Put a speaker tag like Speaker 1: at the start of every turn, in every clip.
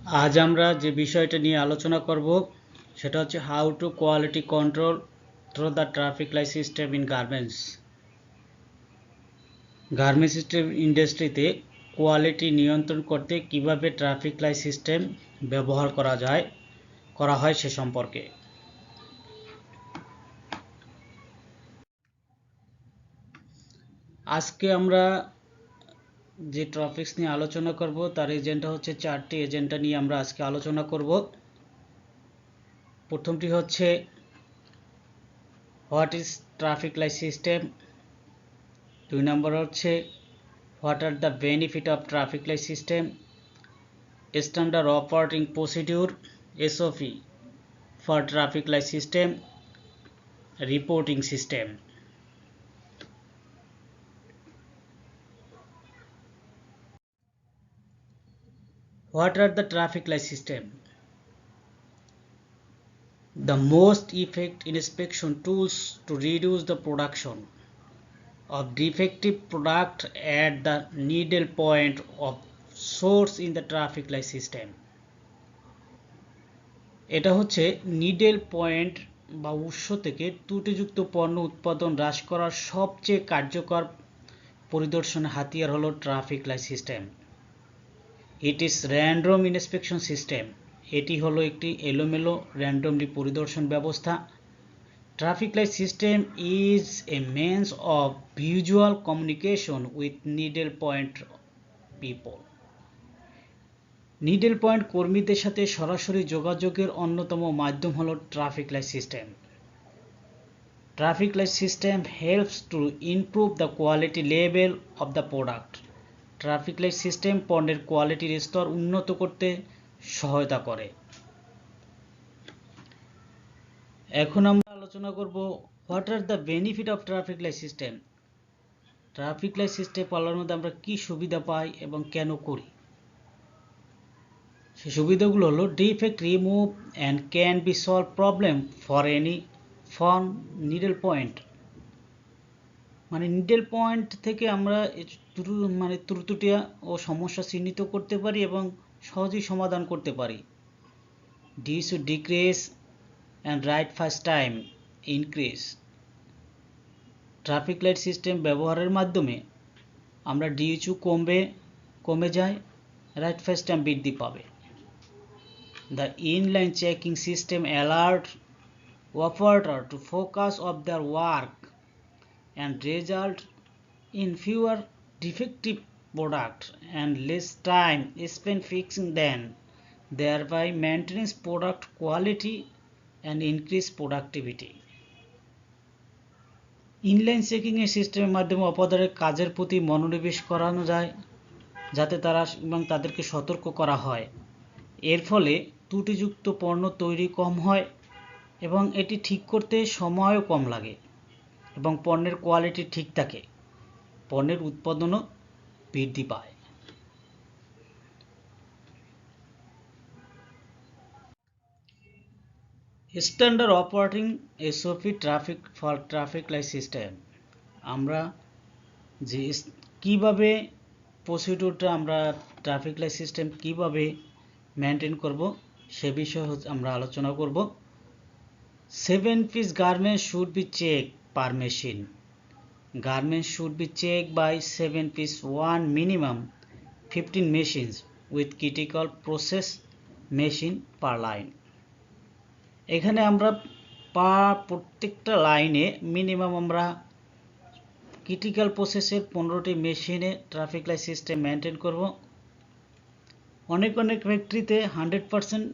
Speaker 1: আজ আমরা যে বিষয়টা নিয়ে আলোচনা করব সেটা হচ্ছে how to quality control through the traffic light system in garments. Garments ইন্ডাস্ট্রিতে কোয়ালিটি নিয়ন্ত্রণ করতে কিভাবে ট্রাফিক লাইট সিস্টেম ব্যবহার করা হয় সে সম্পর্কে। আজকে আমরা যে টপিকস নিয়ে আলোচনা করব তার এজেন্ডা হচ্ছে চারটি এজেন্ডা নিয়ে আমরা আজকে আলোচনা করব। প্রথমটি হচ্ছে what is traffic light system. 2 নম্বর হচ্ছে what are the benefit of traffic light system. Standard operating procedure SOP for traffic light system. Reporting system. What are the traffic light system? The most effective inspection tools to reduce the production of defective product at the needle point of source in the traffic light system. এটা হচ্ছে needle point বা উৎস থেকে ত্রুটিযুক্ত পণ্য উৎপাদন হ্রাস করার সবচেয়ে কার্যকর পরিদর্শন হাতিয়ার হলো traffic light system. It is random inspection system. এটি হলো একটি এলোমেলো র্যান্ডমলি পরিদর্শন ব্যবস্থা। Traffic light system is a means of visual communication with needle point people. Needle point কর্মীদের সাথে সরাসরি যোগাযোগের অন্যতম মাধ্যম হলো traffic light system. Traffic light system helps to improve the quality level of the product. Traffic light system পণ্যের কোয়ালিটির স্তর উন্নত করতে সহায়তা করে। এখন আমরা আলোচনা করব what are the benefit of traffic light system. Traffic light system পালনের মধ্যে আমরা কি সুবিধা পাই এবং কেন করি। সেই সুবিধাগুলো হলো defect remove and can be solve problem for any from needle point. মানে নিডল পয়েন্ট থেকে আমরা ত্রুটিয়া ও সমস্যা চিহ্নিত করতে পারি এবং সহজেই সমাধান করতে পারি। DHU decrease and right first time increase. Traffic light system ব্যবহারের মাধ্যমে আমরা ডিইচু কমে যায়, রাইট ফার্স্ট টাইম বৃদ্ধি পাবে। The inline checking system alert operator to focus on their work and result in fewer defective products and less time spent fixing them, thereby maintaining product quality and increase productivity. Inline checking এর সিস্টেমের মাধ্যমে অপারেটরের কাজের প্রতি মনোনিবেশ করানো যায় যাতে তাদেরকে সতর্ক করা হয়। এর ফলে ত্রুটিযুক্ত পণ্য তৈরি কম হয় এবং এটি ঠিক করতে সময়ও কম লাগে এবং পণ্যের কোয়ালিটি ঠিক থাকে, পণ্যের উৎপাদনও বৃদ্ধি পায়। Standard operating SOP traffic light system. আমরা যে কিভাবে প্রসিডিউরটা আমরা ট্রাফিক লাইট সিস্টেম কিভাবে মেনটেন করব সে বিষয়ে আমরা আলোচনা করব। 7 piece garments should be checked per machine. Garments should be checked by 7 piece, one minimum 15 machines with critical process machine per line. এখানে আমরা প্রত্যেকটা লাইনে মিনিমাম আমরা ক্রিটিক্যাল প্রসেসের 15টি মেশিনে ট্রাফিক লাইট সিস্টেম মেনটেন করব। অনেক ফ্যাক্টরিতে 100%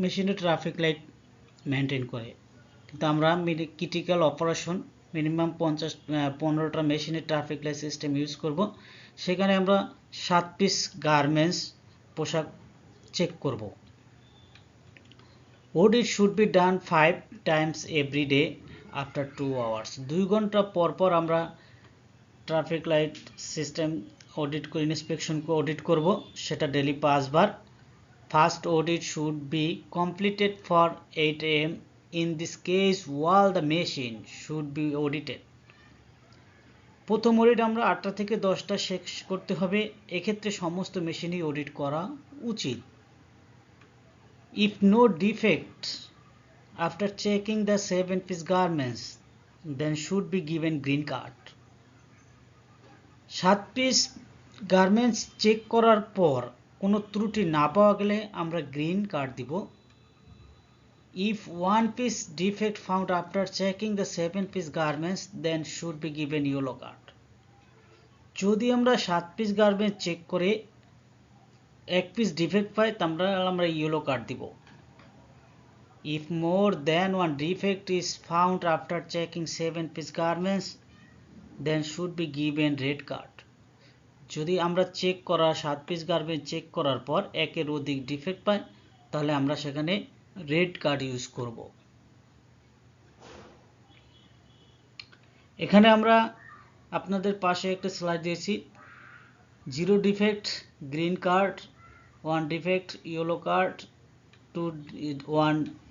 Speaker 1: মেশিনে ট্রাফিক লাইট মেনটেন করে, কিন্তু আমরা ক্রিটিক্যাল অপারেশন মিনিমাম 15টা মেশিনে ট্রাফিক লাইট সিস্টেম ইউজ করব। সেখানে আমরা 7 পিস গার্মেন্টস পোশাক চেক করব। Audit should be done 5 times every day after 2 hours. 2 ঘন্টা পর আমরা traffic light system inspection audit করব, সেটা daily 5 bar. First audit should be completed for 8 AM. In this case all the machine should be audited. প্রথম audit আমরা 8টা থেকে 10টা শেষ করতে হবে। এক্ষেত্রে সমস্ত মেশিনই অডিট করা উচিত। If no defect after checking the 7 piece garments, then should be given green card. 7 piece garments check করার পর কোনো ত্রুটি না পাওয়া গেলে আমরা গ্রিন কার্ড দিব। If 1 piece defect found after checking the 7 piece garments, then should be given yellow card. যদি আমরা 7 piece গার্মেন্টস চেক করে 1 piece ডিফেক্ট পাই তাহলে আমরা ইয়েলো কার্ড দিব। If more than one defect is found after checking 7 piece garments, then should be given red card. যদি আমরা check করা 7 piece garment check করার পর একের অধিক ডিফেক্ট পাই তাহলে আমরা সেখানে রেড কার্ড ইউজ করব। এখানে আমরা আপনাদের পাশে একটা স্লাইড দিয়েছি, 0 defect green card, 1 defect yellow card,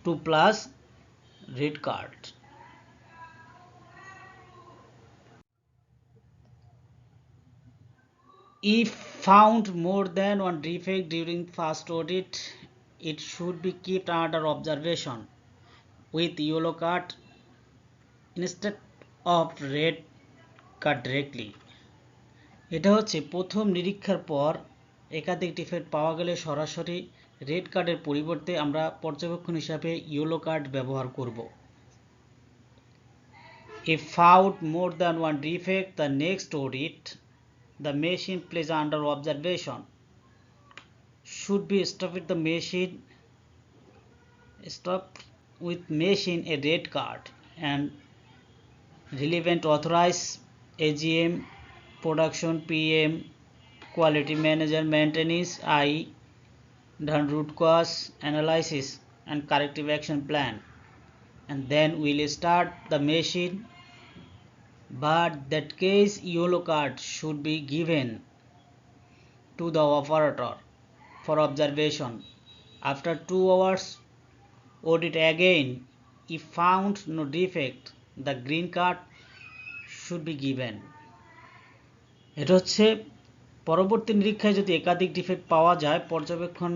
Speaker 1: 2 plus red card. If found more than one defect during first audit, it should be kept under observation with yellow card instead of red card directly. এটা হচ্ছে প্রথম নিরীক্ষার পর একাধিক defect পাওয়া গেলে সরাসরি red কার্ডের পরিবর্তে আমরা পর্যবেক্ষণ হিসাবে ইয়েলো কার্ড ব্যবহার করব। If found more than one defect, the next audit, the machine placed under observation should be stopped with machine a red card and relevant authorized AGM, production PM, quality manager maintenance I done root cause analysis and corrective action plan, and then we'll start the machine. But that case yellow card should be given to the operator for observation. After 2 hours audit again, if found no defect, the green card should be given. এটা হচ্ছে পরবর্তী নিরীক্ষায় যদি একাধিক defect পাওয়া যায় পর্যবেক্ষণ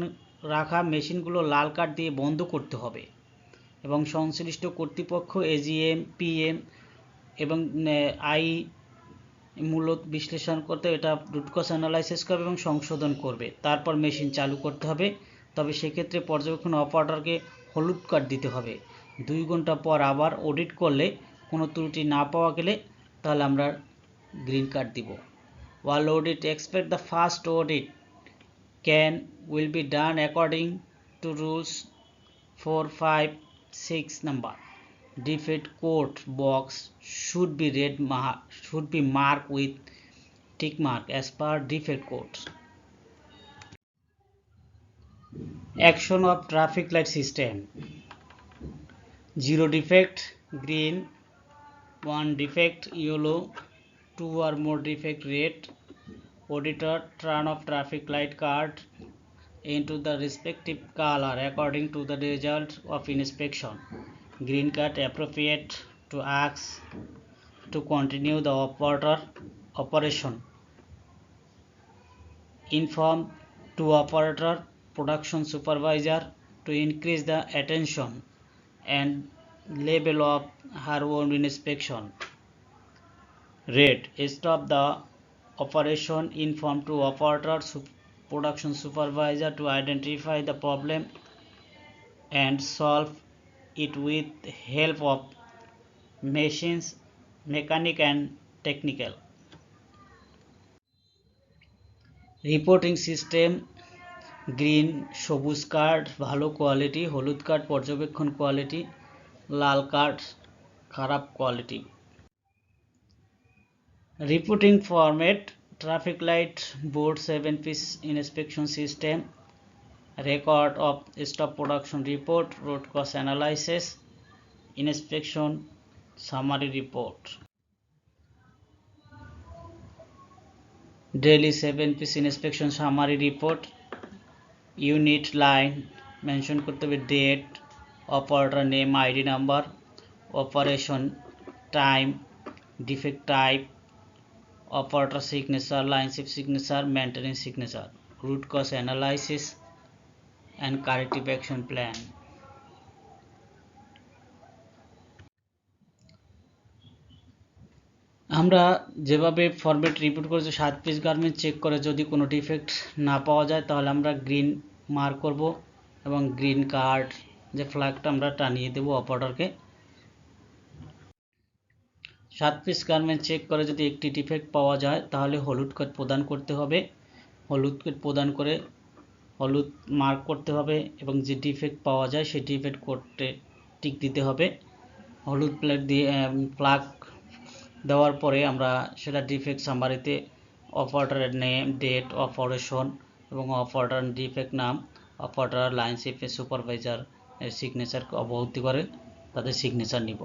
Speaker 1: রাখা মেশিনগুলো লাল কার্ড দিয়ে বন্ধ করতে হবে এবং সংশ্লিষ্ট কর্তৃপক্ষ এজিএম, পিএম এবং আই মূলত বিশ্লেষণ করতে এটা রুট কজ অ্যানালাইসিস করবে এবং সংশোধন করবে, তারপর মেশিন চালু করতে হবে। তবে সেক্ষেত্রে পর্যবেক্ষণ অপারেটরকে হলুদ কার্ড দিতে হবে। 2 ঘন্টা পর আবার অডিট করলে কোনো ত্রুটি না পাওয়া গেলে তাহলে আমরা গ্রিন কার্ড দিব। While audit expect the first audit will be done according to rules 4, 5, 6 number. Defect code box should be marked with tick mark as per defect code. Action of traffic light system: 0 defect green, 1 defect yellow, 2 or more defect red. Auditor turn off traffic light card into the respective color according to the result of inspection. Green card appropriate to ask to continue the operation. Inform to operator production supervisor to increase the attention and level of her own inspection. Red, stop the operation. Inform to operator production supervisor to identify the problem and solve it with help of machines, mechanic and technical. Reporting system: green সবুজ card ভালো quality, হলুদ card পর্যবেক্ষণ quality, লাল card খারাপ quality. Reporting format: traffic light board 7 piece inspection system, record of stop production report, root cause analysis, inspection summary report. Daily 7 piece inspection summary report. Unit line mention করতে হবে date, operator name, ID number, operation time, defect type, operator signature, line shift signature, maintenance signature, root cause analysis and corrective action plan. আমরা যেভাবে format report করেছি 7 piece garment check করে যদি কোনো defect না পাওয়া যায় তাহলে আমরা গ্রিন মার্ক করব এবং গ্রিন কার্ড যে ফ্ল্যাগটা আমরা টানিয়ে দেব অপারেটরকে। 7 পিস গার্মেন্ট চেক করে যদি একটি ডিফেক্ট পাওয়া যায় তাহলে হলুদ কোড প্রদান করতে হবে। হলুদ কোড প্রদান করে হলুদ মার্ক করতে হবে এবং যে ডিফেক্ট পাওয়া যায় সেই ডিফেক্ট কোডে টিক দিতে হবে। হলুদ প্লেট দিয়ে ফ্ল্যাগ দেওয়ার পরে আমরা সেটা ডিফেক্ট সামারিতে অপারেটরের নেম, ডেট, অপারেশন এবং অপারেটর ডিফেক্ট নাম, অপারেটর, লাইন শিফট সুপারভাইজার এর সিগনেচার অবহিত করে তাদের সিগনেচার নিব।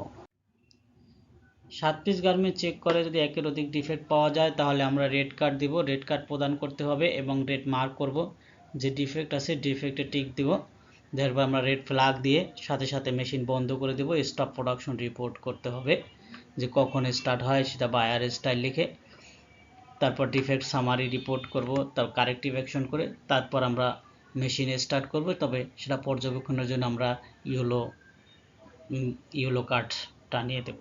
Speaker 1: 7 পিস গার্মেন্ট চেক করে যদি একের অধিক ডিফেক্ট পাওয়া যায় তাহলে আমরা রেড কার্ড দিব। রেড কার্ড প্রদান করতে হবে এবং রেড মার্ক করব। যে ডিফেক্ট আছে ডিফেক্টে টিক দিব। তারপর আমরা রেড ফ্ল্যাগ দিয়ে সাথে সাথে মেশিন বন্ধ করে দেব। স্টপ প্রোডাকশন রিপোর্ট করতে হবে, যে কখন স্টার্ট হয় সেটা বায়ার স্টাইল লিখে। তারপর ডিফেক্ট সামারি রিপোর্ট করব, তার কারেক্টিভ অ্যাকশন করে তারপর আমরা মেশিন স্টার্ট করব। তবে সেটা পর্যবেক্ষণের জন্য আমরা ইয়েলো কার্ড টানিয়ে দেব।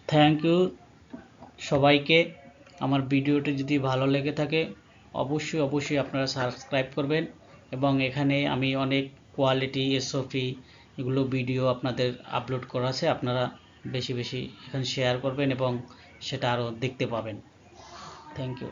Speaker 1: থ্যাংক ইউ সবাইকে। আমার ভিডিওটি যদি ভালো লেগে থাকে অবশ্যই আপনারা সাবস্ক্রাইব করবেন এবং এখানে আমি অনেক কোয়ালিটি এসওপি এগুলো ভিডিও আপনাদের আপলোড করা আছে, আপনারা বেশি এখানে শেয়ার করবেন এবং সেটা আরও দেখতে পাবেন। Thank you.